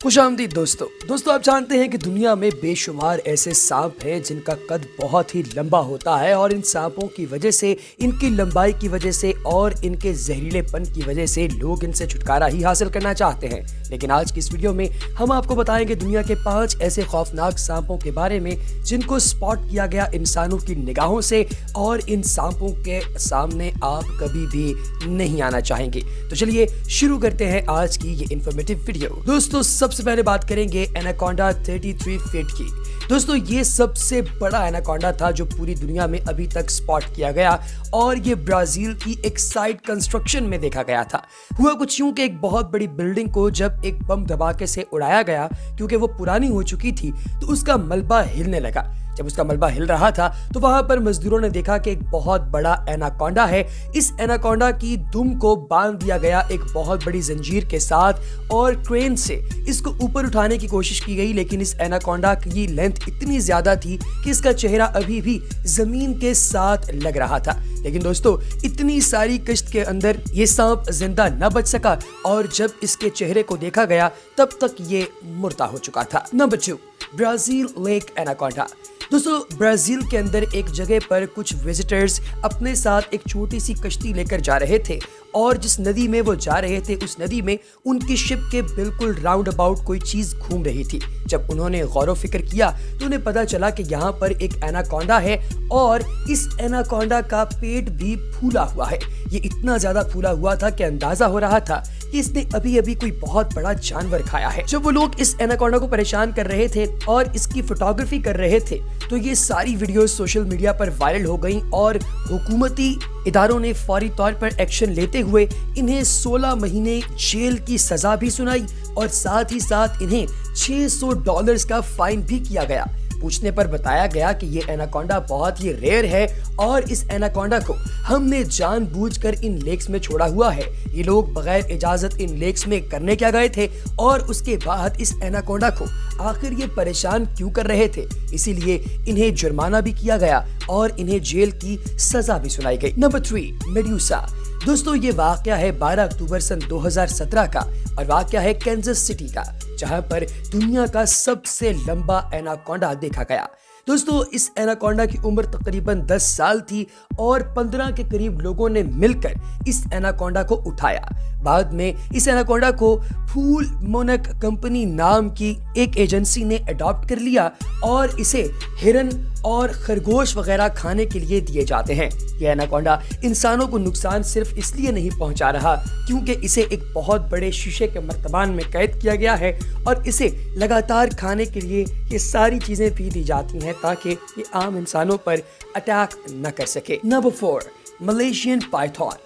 खुशामदीद दोस्तों आप जानते हैं कि दुनिया में बेशुमार ऐसे सांप हैं जिनका कद बहुत ही लंबा होता है और इन सांपों की वजह से, इनकी लंबाई की वजह से और इनके जहरीलेपन की वजह से लोग इनसे छुटकारा ही हासिल करना चाहते हैं। लेकिन आज की इस वीडियो में हम आपको बताएंगे दुनिया के 5 ऐसे खौफनाक सांपों के बारे में जिनको स्पॉट किया गया इंसानों की निगाहों से और इन सांपों के सामने आप कभी भी नहीं आना चाहेंगे। तो चलिए शुरू करते हैं आज की ये इन्फॉर्मेटिव वीडियो। दोस्तों सबसे पहले बात करेंगे एनाकोंडा 33 फीट की। दोस्तों ये सबसे बड़ा एनाकोंडा था जो पूरी दुनिया में अभी तक स्पॉट किया गया और ये ब्राजील की एक साइट कंस्ट्रक्शन में देखा गया था। हुआ कुछ यूं कि एक बहुत बड़ी बिल्डिंग को जब एक बम धमाके से उड़ाया गया, क्योंकि वो पुरानी हो चुकी थी, तो उसका मलबा हिलने लगा। जब उसका मलबा हिल रहा था तो वहां पर मजदूरों ने देखा कि एक बहुत बड़ा एनाकोंडा है। इस एनाकोंडा की दुम को बांध दिया गया एक बहुत बड़ी जंजीर के साथ और क्रेन से इसको ऊपर उठाने की कोशिश की गई, लेकिन इस एनाकोंडा की लेंथ इतनी ज्यादा थी कि इसका चेहरा अभी भी जमीन के साथ लग रहा था। लेकिन दोस्तों इतनी सारी कश्त के अंदर ये सांप जिंदा न बच सका और जब इसके चेहरे को देखा गया तब तक ये मुर्दा हो चुका था। Number 2, Brazil lake anaconda. दोस्तों ब्राजील के अंदर एक जगह पर कुछ विजिटर्स अपने साथ एक छोटी सी कश्ती लेकर जा रहे थे और जिस नदी में वो जा रहे थे उस नदी में उनकी शिप के बिल्कुल राउंड अबाउट कोई चीज घूम रही थी। जब उन्होंने गौर फिक्र किया तो उन्हें पता चला कि यहाँ पर एक एनाकोंडा है और इस एनाकोंडा का पेट भी फूला हुआ है। ये इतना ज्यादा फूला हुआ था कि अंदाजा हो रहा था कि इसने अभी अभी कोई बहुत बड़ा जानवर खाया है। जब वो लोग इस एनाकोंडा को परेशान कर रहे थे और इसकी फोटोग्राफी कर रहे थे तो ये सारी वीडियोस सोशल मीडिया पर वायरल हो गईं और हुकूमती इदारों ने फौरी तौर पर एक्शन लेते हुए इन्हें 16 महीने जेल की सजा भी सुनाई और साथ ही साथ इन्हें $600 का फाइन भी किया गया। पूछने पर बताया गया कि ये एनाकोंडा बहुत ही रेयर है और इस एनाकोंडा को हमने जानबूझकर इन लेक्स में छोड़ा हुआ है। ये लोग बगैर इजाजत इन लेक्स में करने क्या गए थे और उसके बाद इस एनाकोंडा को आखिर ये परेशान क्यों कर रहे थे, इसीलिए इन्हें जुर्माना भी किया गया और इन्हें जेल की सजा भी सुनाई गई। Number 3, Medusa. दोस्तों ये वाकया है 12 अक्टूबर सन 2017 का और वाकया है कैंसस सिटी का, जहां पर दुनिया का सबसे लंबा एनाकोंडा देखा गया। दोस्तों इस एनाकोंडा की उम्र तकरीबन 10 साल थी और 15 के करीब लोगों ने मिलकर इस एनाकोंडा को उठाया। बाद में इस एनाकोंडा को फूल मोनक कंपनी नाम की एक एजेंसी ने अडॉप्ट कर लिया और इसे हिरन और खरगोश वगैरह खाने के लिए दिए जाते हैं। यह एनाकोंडा इंसानों को नुकसान सिर्फ इसलिए नहीं पहुंचा रहा क्योंकि इसे एक बहुत बड़े शीशे के मर्तबान में कैद किया गया है और इसे लगातार खाने के लिए ये सारी चीजें भी दी जाती हैं ताकि ये आम इंसानों पर अटैक न कर सके। Number 4, Malaysian Python.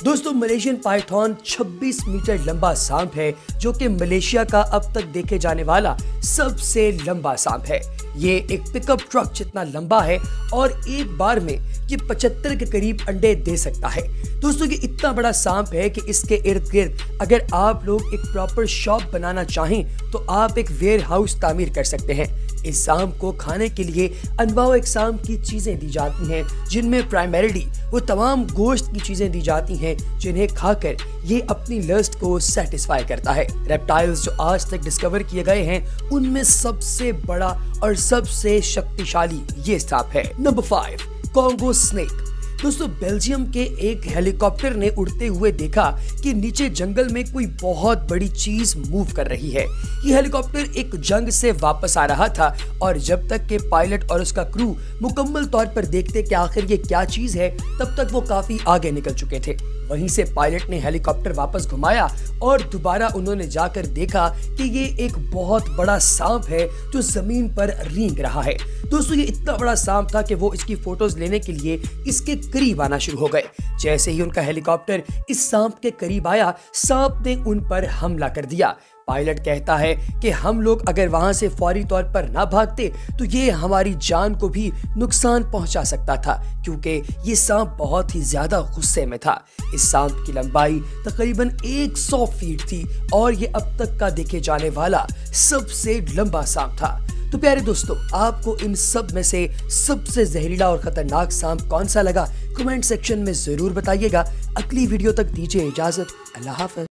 दोस्तों मलेशियन पाइथन 26 मीटर लंबा सांप है जो कि मलेशिया का अब तक देखे जाने वाला सबसे लंबा सांप है। ये एक पिकअप ट्रक जितना लंबा है और एक बार में ये 75 के करीब अंडे दे सकता है। दोस्तों ये इतना बड़ा सांप है कि इसके इर्द गिर्द अगर आप लोग एक प्रॉपर शॉप बनाना चाहें तो आप एक वेयर हाउस तामीर कर सकते हैं। इस सांप को खाने के लिए अनवाओ इकसाम की चीजें दी जाती हैं, जिनमें प्राइमरीली वो तमाम गोश्त की चीजें दी जाती हैं जिन्हें खाकर ये अपनी लस्ट को सेटिस्फाई करता है। रेप्टाइल्स जो आज तक डिस्कवर किए गए हैं उनमें सबसे बड़ा और सबसे शक्तिशाली ये सांप है। Number 5, Congo snake. दोस्तों बेल्जियम के एक हेलीकॉप्टर ने उड़ते हुए देखा कि नीचे जंगल में कोई बहुत बड़ी चीज मूव कर रही है। ये हेलीकॉप्टर एक जंग से वापस आ रहा था और जब तक के पायलट और उसका क्रू मुकम्मल तौर पर देखते कि आखिर ये क्या चीज है तब तक वो काफी आगे निकल चुके थे। वहीं से पायलट ने हेलीकॉप्टर वापस घुमाया और दोबारा उन्होंने जाकर देखा कि ये एक बहुत बड़ा सांप है जो जमीन पर रेंग रहा है। दोस्तों ये इतना बड़ा सांप था कि वो इसकी फोटोज लेने के लिए इसके करीब आना शुरू हो गए। जैसे ही उनका हेलीकॉप्टर इस सांप के करीब आया, सांप ने उन पर हमला कर दिया। पायलट कहता है कि हम लोग अगर वहां से फौरी तौर पर ना भागते तो ये हमारी जान को भी नुकसान पहुंचा सकता था, क्योंकि ये सांप बहुत ही ज्यादा गुस्से में था। इस सांप की लंबाई तकरीबन 100 फीट थी और ये अब तक का देखे जाने वाला सबसे लंबा सांप था। तो प्यारे दोस्तों आपको इन सब में से सबसे जहरीला और खतरनाक सांप कौन सा लगा कमेंट सेक्शन में जरूर बताइएगा। अगली वीडियो तक दीजिए इजाजत। अल्लाह हाफ़िज़।